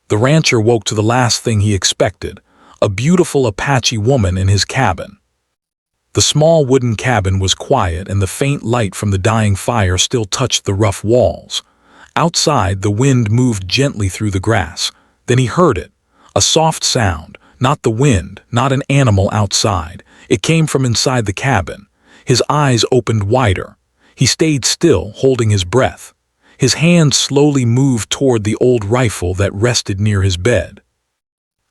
The rancher woke to the last thing he expected, a beautiful Apache woman in his cabin. The small wooden cabin was quiet and the faint light from the dying fire still touched the rough walls. Outside, the wind moved gently through the grass. Then he heard it, a soft sound, not the wind, not an animal outside. It came from inside the cabin. His eyes opened wider. He stayed still, holding his breath. His hand slowly moved toward the old rifle that rested near his bed.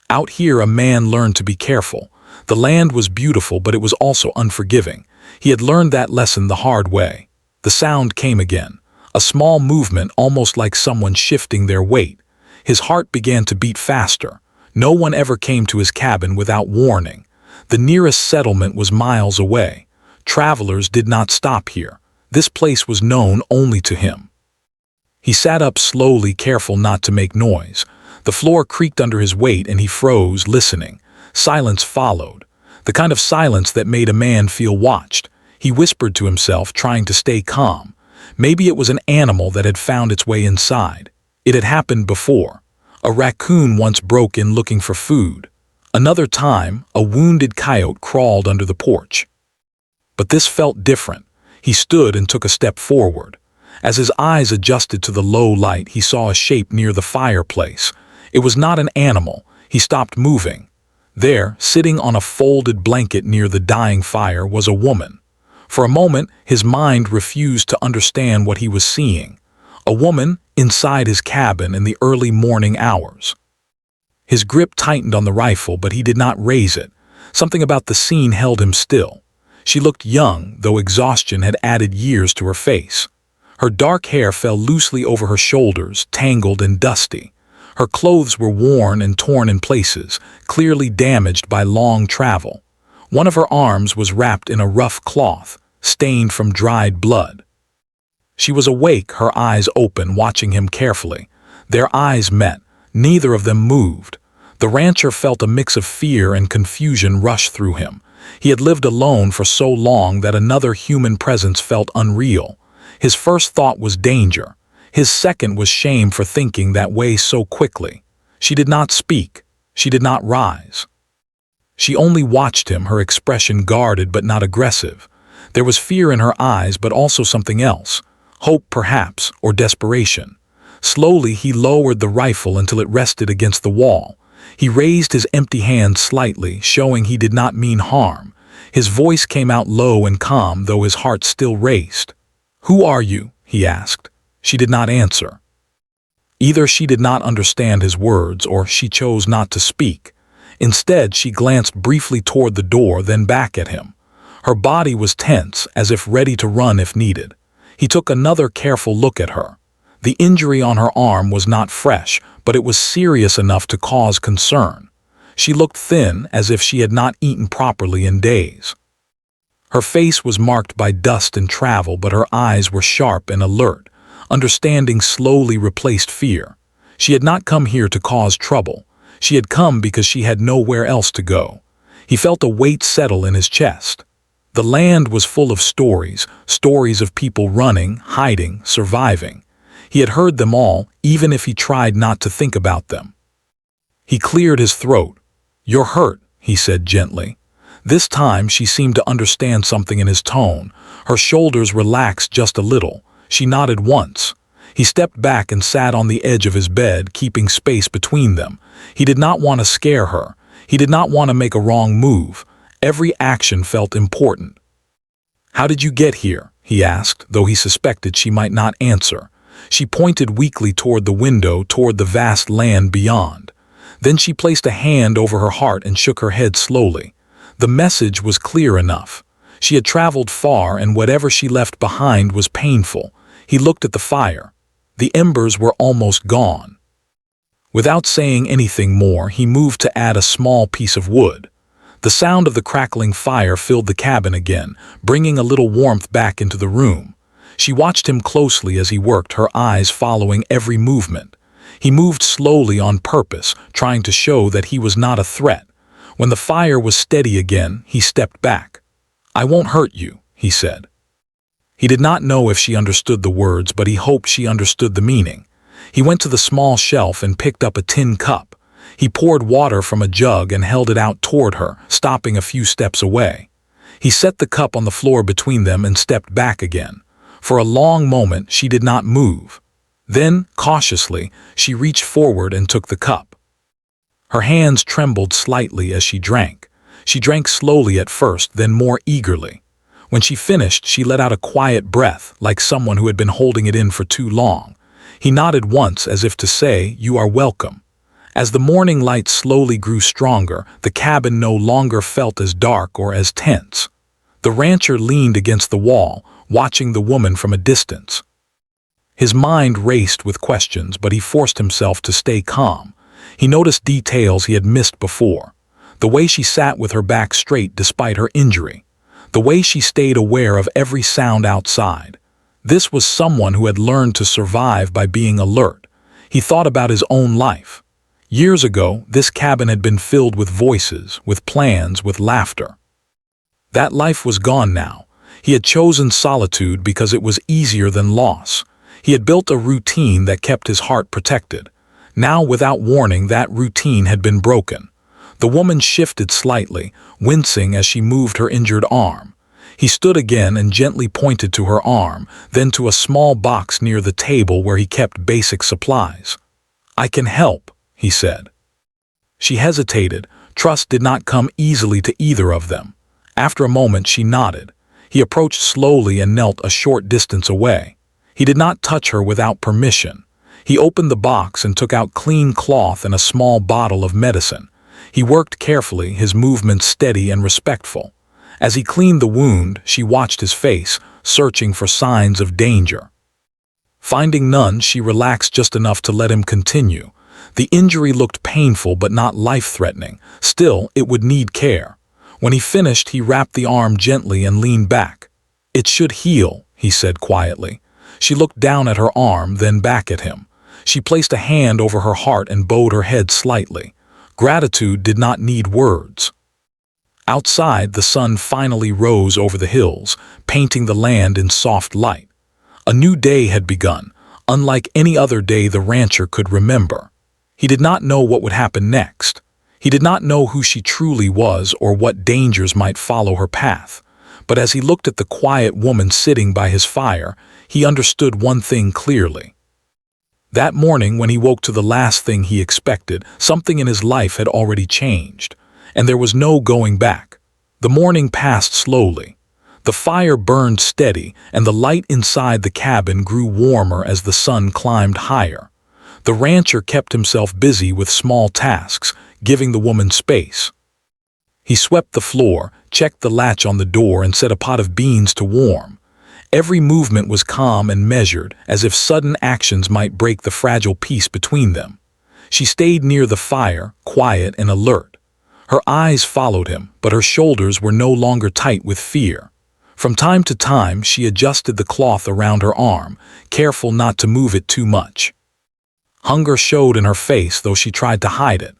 Out here, a man learned to be careful. The land was beautiful, but it was also unforgiving. He had learned that lesson the hard way. The sound came again, a small movement almost like someone shifting their weight. His heart began to beat faster. No one ever came to his cabin without warning. The nearest settlement was miles away. Travelers did not stop here. This place was known only to him. He sat up slowly, careful not to make noise. The floor creaked under his weight and he froze, listening. Silence followed, the kind of silence that made a man feel watched. He whispered to himself, trying to stay calm. Maybe it was an animal that had found its way inside. It had happened before. A raccoon once broke in looking for food. Another time, a wounded coyote crawled under the porch. But this felt different. He stood and took a step forward. As his eyes adjusted to the low light, he saw a shape near the fireplace. It was not an animal. He stopped moving. There, sitting on a folded blanket near the dying fire, was a woman. For a moment, his mind refused to understand what he was seeing. A woman inside his cabin in the early morning hours. His grip tightened on the rifle, but he did not raise it. Something about the scene held him still. She looked young, though exhaustion had added years to her face. Her dark hair fell loosely over her shoulders, tangled and dusty. Her clothes were worn and torn in places, clearly damaged by long travel. One of her arms was wrapped in a rough cloth, stained from dried blood. She was awake, her eyes open, watching him carefully. Their eyes met. Neither of them moved. The rancher felt a mix of fear and confusion rush through him. He had lived alone for so long that another human presence felt unreal. His first thought was danger. His second was shame for thinking that way so quickly. She did not speak. She did not rise. She only watched him, her expression guarded but not aggressive. There was fear in her eyes, but also something else. Hope, perhaps, or desperation. Slowly, he lowered the rifle until it rested against the wall. He raised his empty hand slightly, showing he did not mean harm. His voice came out low and calm, though his heart still raced. "Who are you?" he asked. She did not answer. Either she did not understand his words, or she chose not to speak. Instead, she glanced briefly toward the door, then back at him. Her body was tense, as if ready to run if needed. He took another careful look at her. The injury on her arm was not fresh, but it was serious enough to cause concern. She looked thin, as if she had not eaten properly in days. Her face was marked by dust and travel, but her eyes were sharp and alert. Understanding slowly replaced fear. She had not come here to cause trouble. She had come because she had nowhere else to go. He felt a weight settle in his chest. The land was full of stories, stories of people running, hiding, surviving. He had heard them all, even if he tried not to think about them. He cleared his throat. "You're hurt," he said gently. This time she seemed to understand something in his tone. Her shoulders relaxed just a little. She nodded once. He stepped back and sat on the edge of his bed, keeping space between them. He did not want to scare her. He did not want to make a wrong move. Every action felt important. "How did you get here?" he asked, though he suspected she might not answer. She pointed weakly toward the window, toward the vast land beyond. Then she placed a hand over her heart and shook her head slowly. The message was clear enough. She had traveled far, and whatever she left behind was painful. He looked at the fire. The embers were almost gone. Without saying anything more, he moved to add a small piece of wood. The sound of the crackling fire filled the cabin again, bringing a little warmth back into the room. She watched him closely as he worked, her eyes following every movement. He moved slowly on purpose, trying to show that he was not a threat. When the fire was steady again, he stepped back. "I won't hurt you," he said. He did not know if she understood the words, but he hoped she understood the meaning. He went to the small shelf and picked up a tin cup. He poured water from a jug and held it out toward her, stopping a few steps away. He set the cup on the floor between them and stepped back again. For a long moment she did not move. Then, cautiously, she reached forward and took the cup. Her hands trembled slightly as she drank. She drank slowly at first, then more eagerly. When she finished, she let out a quiet breath, like someone who had been holding it in for too long. He nodded once as if to say, "You are welcome." As the morning light slowly grew stronger, the cabin no longer felt as dark or as tense. The rancher leaned against the wall, watching the woman from a distance. His mind raced with questions, but he forced himself to stay calm. He noticed details he had missed before. The way she sat with her back straight despite her injury. The way she stayed aware of every sound outside. This was someone who had learned to survive by being alert. He thought about his own life. Years ago, this cabin had been filled with voices, with plans, with laughter. That life was gone now. He had chosen solitude because it was easier than loss. He had built a routine that kept his heart protected. Now, without warning, that routine had been broken. The woman shifted slightly, wincing as she moved her injured arm. He stood again and gently pointed to her arm, then to a small box near the table where he kept basic supplies. "I can help," he said. She hesitated. Trust did not come easily to either of them. After a moment, she nodded. He approached slowly and knelt a short distance away. He did not touch her without permission. He opened the box and took out clean cloth and a small bottle of medicine. He worked carefully, his movements steady and respectful. As he cleaned the wound, she watched his face, searching for signs of danger. Finding none, she relaxed just enough to let him continue. The injury looked painful but not life-threatening. Still, it would need care. When he finished, he wrapped the arm gently and leaned back. "It should heal," he said quietly. She looked down at her arm, then back at him. She placed a hand over her heart and bowed her head slightly. Gratitude did not need words. Outside, the sun finally rose over the hills, painting the land in soft light. A new day had begun, unlike any other day the rancher could remember. He did not know what would happen next. He did not know who she truly was or what dangers might follow her path. But as he looked at the quiet woman sitting by his fire, he understood one thing clearly. That morning, when he woke to the last thing he expected, something in his life had already changed, and there was no going back. The morning passed slowly. The fire burned steady, and the light inside the cabin grew warmer as the sun climbed higher. The rancher kept himself busy with small tasks, giving the woman space. He swept the floor, checked the latch on the door, and set a pot of beans to warm. Every movement was calm and measured, as if sudden actions might break the fragile peace between them. She stayed near the fire, quiet and alert. Her eyes followed him, but her shoulders were no longer tight with fear. From time to time, she adjusted the cloth around her arm, careful not to move it too much. Hunger showed in her face, though she tried to hide it.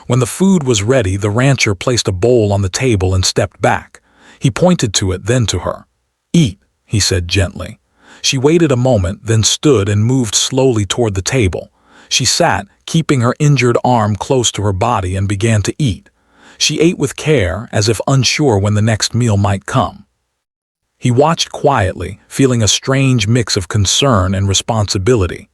When the food was ready, the rancher placed a bowl on the table and stepped back. He pointed to it, then to her. "Eat," he said gently. She waited a moment, then stood and moved slowly toward the table. She sat, keeping her injured arm close to her body, and began to eat. She ate with care, as if unsure when the next meal might come. He watched quietly, feeling a strange mix of concern and responsibility.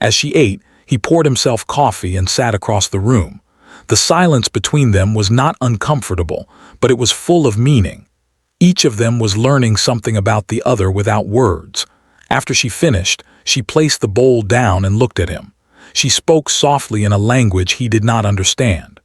As she ate, he poured himself coffee and sat across the room. The silence between them was not uncomfortable, but it was full of meaning. Each of them was learning something about the other without words. After she finished, she placed the bowl down and looked at him. She spoke softly in a language he did not understand.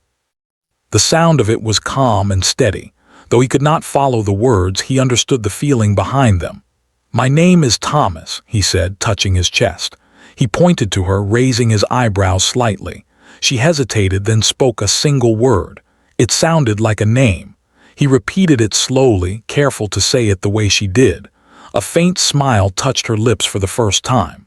The sound of it was calm and steady. Though he could not follow the words, he understood the feeling behind them. "My name is Thomas," he said, touching his chest. He pointed to her, raising his eyebrows slightly. She hesitated, then spoke a single word. It sounded like a name. He repeated it slowly, careful to say it the way she did. A faint smile touched her lips for the first time.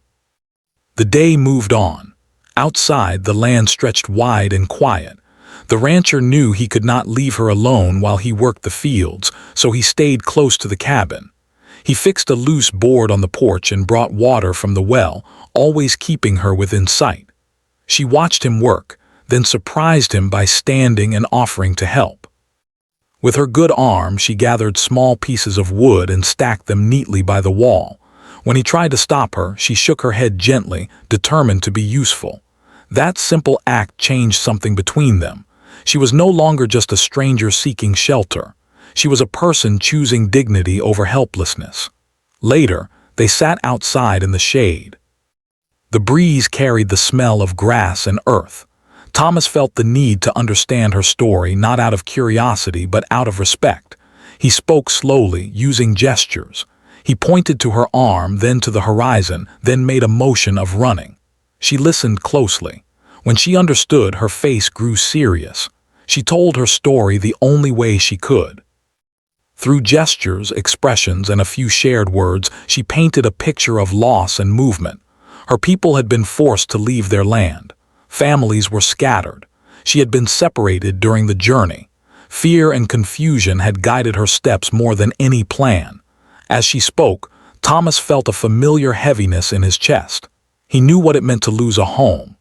The day moved on. Outside, the land stretched wide and quiet. The rancher knew he could not leave her alone while he worked the fields, so he stayed close to the cabin. He fixed a loose board on the porch and brought water from the well, always keeping her within sight. She watched him work, then surprised him by standing and offering to help. With her good arm, she gathered small pieces of wood and stacked them neatly by the wall. When he tried to stop her, she shook her head gently, determined to be useful. That simple act changed something between them. She was no longer just a stranger seeking shelter. She was a person choosing dignity over helplessness. Later, they sat outside in the shade. The breeze carried the smell of grass and earth. Thomas felt the need to understand her story, not out of curiosity but out of respect. He spoke slowly, using gestures. He pointed to her arm, then to the horizon, then made a motion of running. She listened closely. When she understood, her face grew serious. She told her story the only way she could. Through gestures, expressions, and a few shared words, she painted a picture of loss and movement. Her people had been forced to leave their land. Families were scattered. She had been separated during the journey. Fear and confusion had guided her steps more than any plan. As she spoke, Thomas felt a familiar heaviness in his chest. He knew what it meant to lose a home.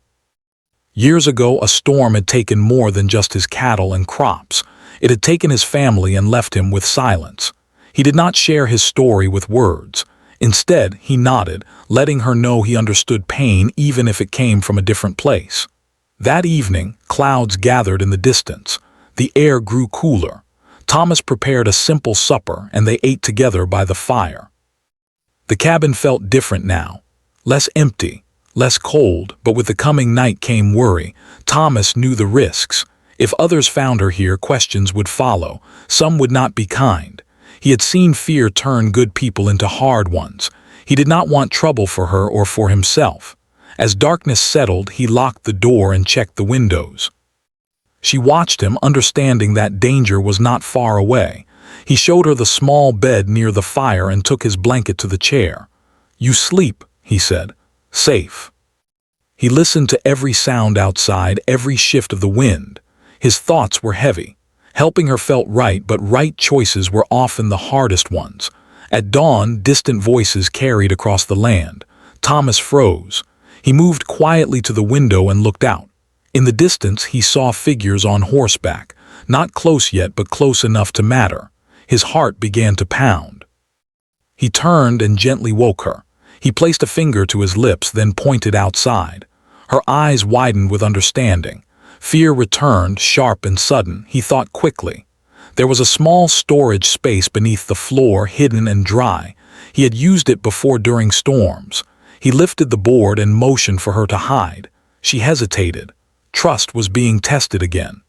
Years ago, a storm had taken more than just his cattle and crops. It had taken his family and left him with silence. He did not share his story with words. Instead, he nodded, letting her know he understood pain even if it came from a different place. That evening, clouds gathered in the distance. The air grew cooler. Thomas prepared a simple supper, and they ate together by the fire. The cabin felt different now. Less empty, less cold, but with the coming night came worry. Thomas knew the risks. If others found her here, questions would follow. Some would not be kind. He had seen fear turn good people into hard ones. He did not want trouble for her or for himself. As darkness settled, he locked the door and checked the windows. She watched him, understanding that danger was not far away. He showed her the small bed near the fire and took his blanket to the chair. "You sleep," he said. "Safe." He listened to every sound outside, every shift of the wind. His thoughts were heavy. Helping her felt right, but right choices were often the hardest ones. At dawn, distant voices carried across the land. Thomas froze. He moved quietly to the window and looked out. In the distance, he saw figures on horseback, not close yet but close enough to matter. His heart began to pound. He turned and gently woke her. He placed a finger to his lips, then pointed outside. Her eyes widened with understanding. Fear returned, sharp and sudden. He thought quickly. There was a small storage space beneath the floor, hidden and dry. He had used it before during storms. He lifted the board and motioned for her to hide. She hesitated. Trust was being tested again.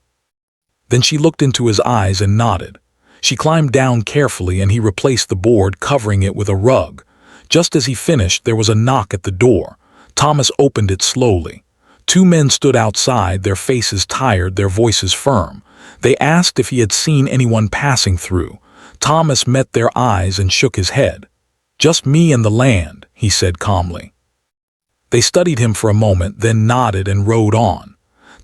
Then she looked into his eyes and nodded. She climbed down carefully and he replaced the board, covering it with a rug. Just as he finished, there was a knock at the door. Thomas opened it slowly. Two men stood outside, their faces tired, their voices firm. They asked if he had seen anyone passing through. Thomas met their eyes and shook his head. "Just me and the land," he said calmly. They studied him for a moment, then nodded and rode on.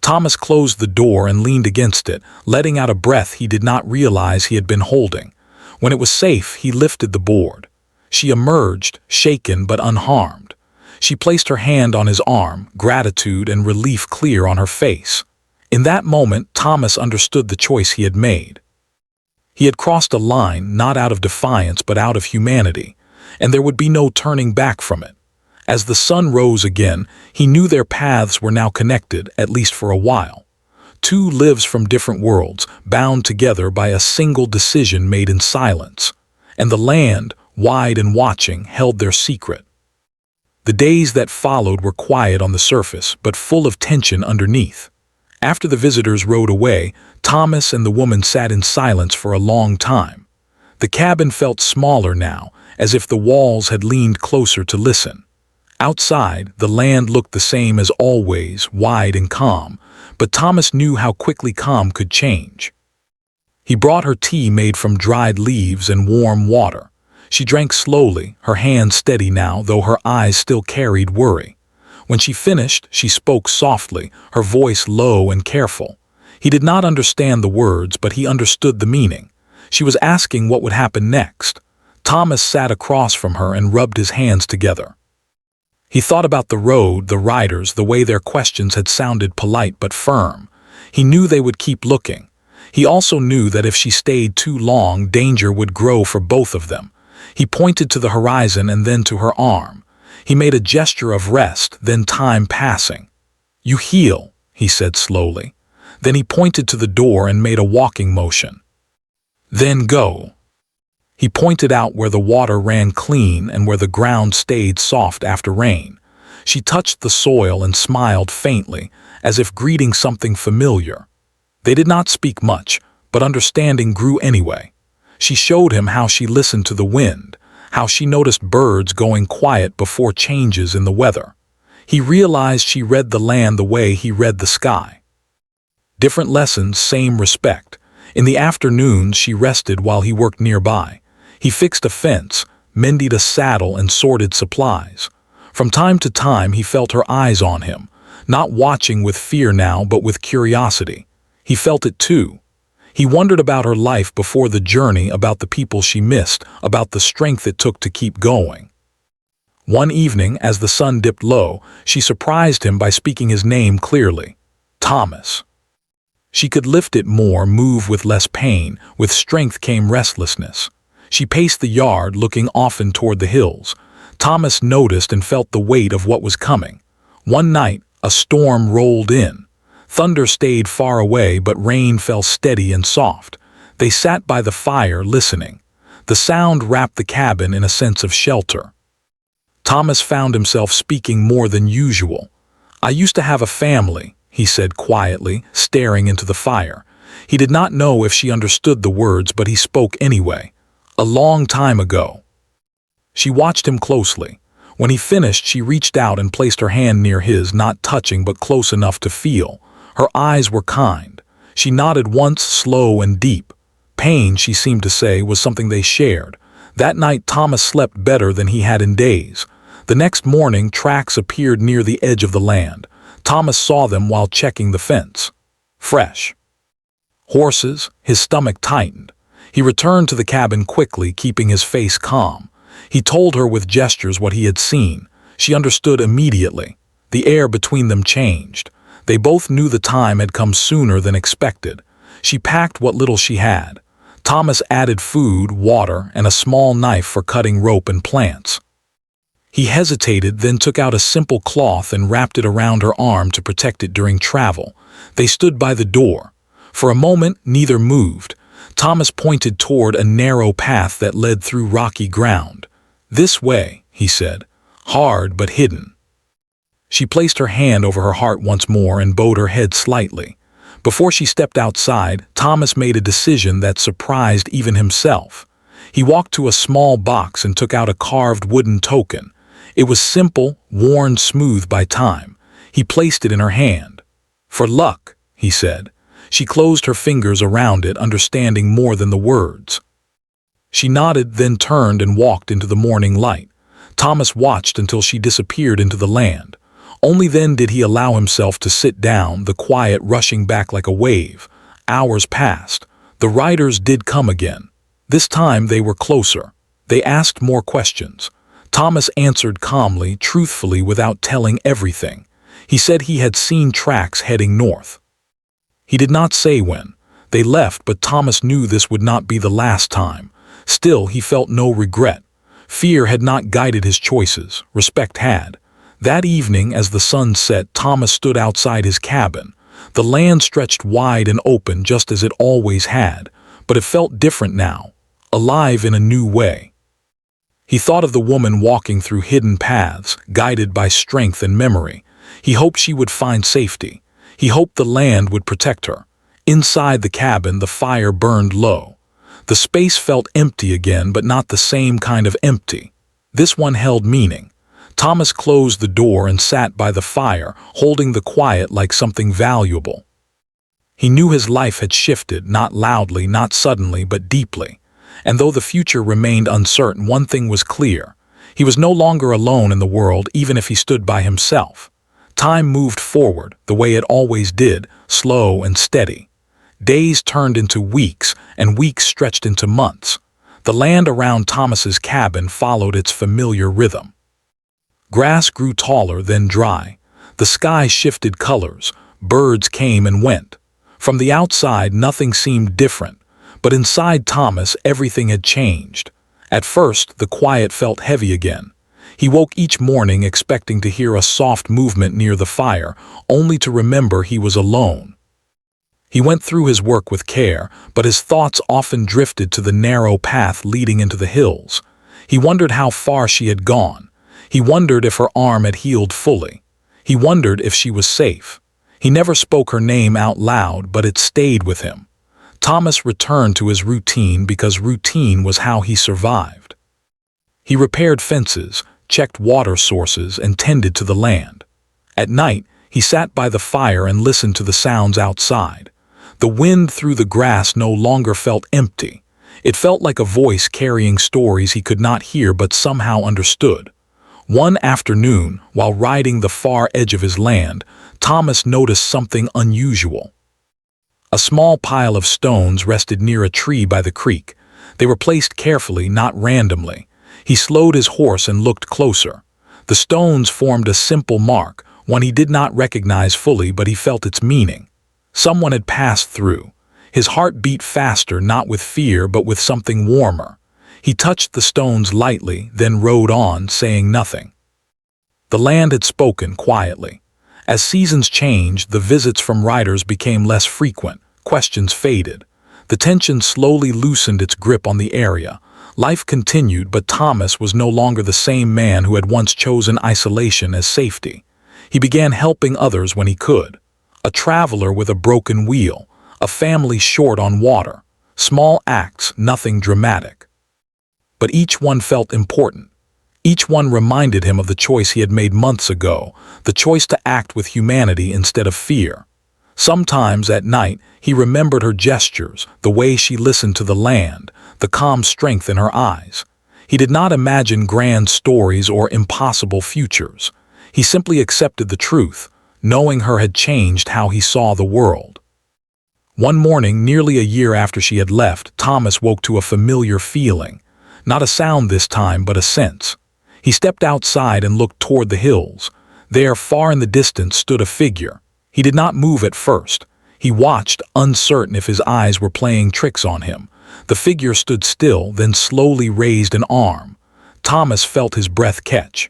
Thomas closed the door and leaned against it, letting out a breath he did not realize he had been holding. When it was safe, he lifted the board. She emerged, shaken but unharmed. She placed her hand on his arm, gratitude and relief clear on her face. In that moment, Thomas understood the choice he had made. He had crossed a line, not out of defiance but out of humanity, and there would be no turning back from it. As the sun rose again, he knew their paths were now connected, at least for a while. Two lives from different worlds, bound together by a single decision made in silence. And the land, wide and watching, held their secret. The days that followed were quiet on the surface, but full of tension underneath. After the visitors rode away, Thomas and the woman sat in silence for a long time. The cabin felt smaller now, as if the walls had leaned closer to listen. Outside, the land looked the same as always, wide and calm, but Thomas knew how quickly calm could change. He brought her tea made from dried leaves and warm water. She drank slowly, her hands steady now, though her eyes still carried worry. When she finished, she spoke softly, her voice low and careful. He did not understand the words, but he understood the meaning. She was asking what would happen next. Thomas sat across from her and rubbed his hands together. He thought about the road, the riders, the way their questions had sounded polite but firm. He knew they would keep looking. He also knew that if she stayed too long, danger would grow for both of them. He pointed to the horizon and then to her arm. He made a gesture of rest, then time passing. "You heal," he said slowly. Then he pointed to the door and made a walking motion. "Then go." He pointed out where the water ran clean and where the ground stayed soft after rain. She touched the soil and smiled faintly, as if greeting something familiar. They did not speak much, but understanding grew anyway. She showed him how she listened to the wind, how she noticed birds going quiet before changes in the weather. He realized she read the land the way he read the sky. Different lessons, same respect. In the afternoons she rested while he worked nearby. He fixed a fence, mended a saddle, and sorted supplies. From time to time he felt her eyes on him, not watching with fear now but with curiosity. He felt it too. He wondered about her life before the journey, about the people she missed, about the strength it took to keep going. One evening, as the sun dipped low, she surprised him by speaking his name clearly. Thomas. She could lift it more, move with less pain. With strength came restlessness. She paced the yard, looking often toward the hills. Thomas noticed and felt the weight of what was coming. One night, a storm rolled in. Thunder stayed far away, but rain fell steady and soft. They sat by the fire, listening. The sound wrapped the cabin in a sense of shelter. Thomas found himself speaking more than usual. "I used to have a family," he said quietly, staring into the fire. He did not know if she understood the words, but he spoke anyway. "A long time ago." She watched him closely. When he finished, she reached out and placed her hand near his, not touching but close enough to feel. Her eyes were kind. She nodded once, slow and deep. Pain, she seemed to say, was something they shared. That night Thomas slept better than he had in days. The next morning, tracks appeared near the edge of the land. Thomas saw them while checking the fence. Fresh. Horses. His stomach tightened. He returned to the cabin quickly, keeping his face calm. He told her with gestures what he had seen. She understood immediately. The air between them changed. They both knew the time had come sooner than expected. She packed what little she had. Thomas added food, water, and a small knife for cutting rope and plants. He hesitated, then took out a simple cloth and wrapped it around her arm to protect it during travel. They stood by the door. For a moment, neither moved. Thomas pointed toward a narrow path that led through rocky ground. "This way," he said, "hard but hidden." She placed her hand over her heart once more and bowed her head slightly. Before she stepped outside, Thomas made a decision that surprised even himself. He walked to a small box and took out a carved wooden token. It was simple, worn smooth by time. He placed it in her hand. "For luck," he said. She closed her fingers around it, understanding more than the words. She nodded, then turned and walked into the morning light. Thomas watched until she disappeared into the land. Only then did he allow himself to sit down, the quiet rushing back like a wave. Hours passed. The riders did come again. This time they were closer. They asked more questions. Thomas answered calmly, truthfully, without telling everything. He said he had seen tracks heading north. He did not say when. They left, but Thomas knew this would not be the last time. Still, he felt no regret. Fear had not guided his choices. Respect had. That evening, as the sun set, Thomas stood outside his cabin. The land stretched wide and open, just as it always had, but it felt different now, alive in a new way. He thought of the woman walking through hidden paths, guided by strength and memory. He hoped she would find safety. He hoped the land would protect her. Inside the cabin, the fire burned low. The space felt empty again, but not the same kind of empty. This one held meaning. Thomas closed the door and sat by the fire, holding the quiet like something valuable. He knew his life had shifted, not loudly, not suddenly, but deeply. And though the future remained uncertain, one thing was clear. He was no longer alone in the world, even if he stood by himself. Time moved forward, the way it always did, slow and steady. Days turned into weeks, and weeks stretched into months. The land around Thomas's cabin followed its familiar rhythm. Grass grew taller, then dry. The sky shifted colors. Birds came and went. From the outside, nothing seemed different, but inside Thomas, everything had changed. At first, the quiet felt heavy again. He woke each morning expecting to hear a soft movement near the fire, only to remember he was alone. He went through his work with care, but his thoughts often drifted to the narrow path leading into the hills. He wondered how far she had gone. He wondered if her arm had healed fully. He wondered if she was safe. He never spoke her name out loud, but it stayed with him. Thomas returned to his routine because routine was how he survived. He repaired fences, checked water sources, and tended to the land. At night, he sat by the fire and listened to the sounds outside. The wind through the grass no longer felt empty. It felt like a voice carrying stories he could not hear but somehow understood. One afternoon, while riding the far edge of his land, Thomas noticed something unusual. A small pile of stones rested near a tree by the creek. They were placed carefully, not randomly. He slowed his horse and looked closer. The stones formed a simple mark, one he did not recognize fully, but he felt its meaning. Someone had passed through. His heart beat faster, not with fear, but with something warmer. He touched the stones lightly, then rode on, saying nothing. The land had spoken quietly. As seasons changed, the visits from riders became less frequent. Questions faded. The tension slowly loosened its grip on the area. Life continued, but Thomas was no longer the same man who had once chosen isolation as safety. He began helping others when he could. A traveler with a broken wheel, a family short on water. Small acts, nothing dramatic. But each one felt important. Each one reminded him of the choice he had made months ago, the choice to act with humanity instead of fear. Sometimes at night, he remembered her gestures, the way she listened to the land, the calm strength in her eyes. He did not imagine grand stories or impossible futures. He simply accepted the truth. Knowing her had changed how he saw the world. One morning, nearly a year after she had left, Thomas woke to a familiar feeling. Not a sound this time, but a sense. He stepped outside and looked toward the hills. There, far in the distance, stood a figure. He did not move at first. He watched, uncertain if his eyes were playing tricks on him. The figure stood still, then slowly raised an arm. Thomas felt his breath catch.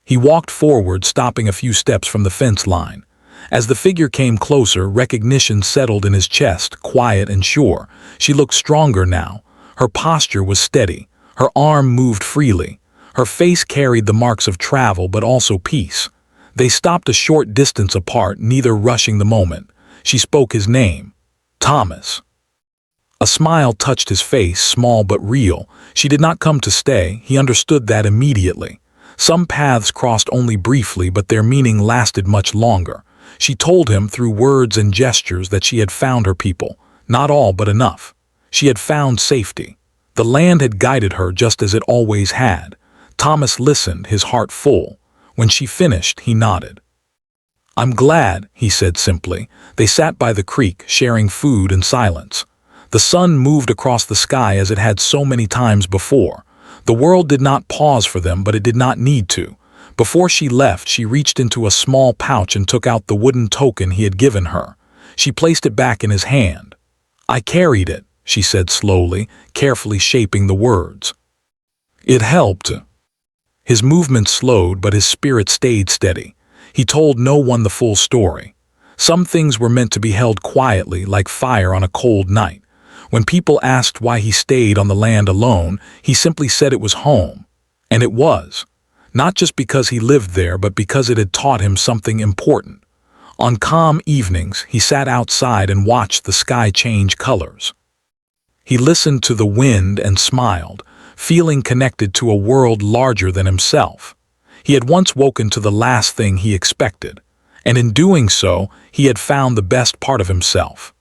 He walked forward, stopping a few steps from the fence line. As the figure came closer, recognition settled in his chest, quiet and sure. She looked stronger now. Her posture was steady. Her arm moved freely. Her face carried the marks of travel, but also peace. They stopped a short distance apart, neither rushing the moment. She spoke his name. Thomas. A smile touched his face, small but real. She did not come to stay. He understood that immediately. Some paths crossed only briefly, but their meaning lasted much longer. She told him through words and gestures that she had found her people. Not all, but enough. She had found safety. The land had guided her just as it always had. Thomas listened, his heart full. When she finished, he nodded. "I'm glad," he said simply. They sat by the creek, sharing food and silence. The sun moved across the sky as it had so many times before. The world did not pause for them, but it did not need to. Before she left, she reached into a small pouch and took out the wooden token he had given her. She placed it back in his hand. "I carried it," she said slowly, carefully shaping the words. "It helped." His movement slowed, but his spirit stayed steady. He told no one the full story. Some things were meant to be held quietly, like fire on a cold night. When people asked why he stayed on the land alone, he simply said it was home. And it was. Not just because he lived there, but because it had taught him something important. On calm evenings, he sat outside and watched the sky change colors. He listened to the wind and smiled, feeling connected to a world larger than himself. He had once woken to the last thing he expected, and in doing so, he had found the best part of himself.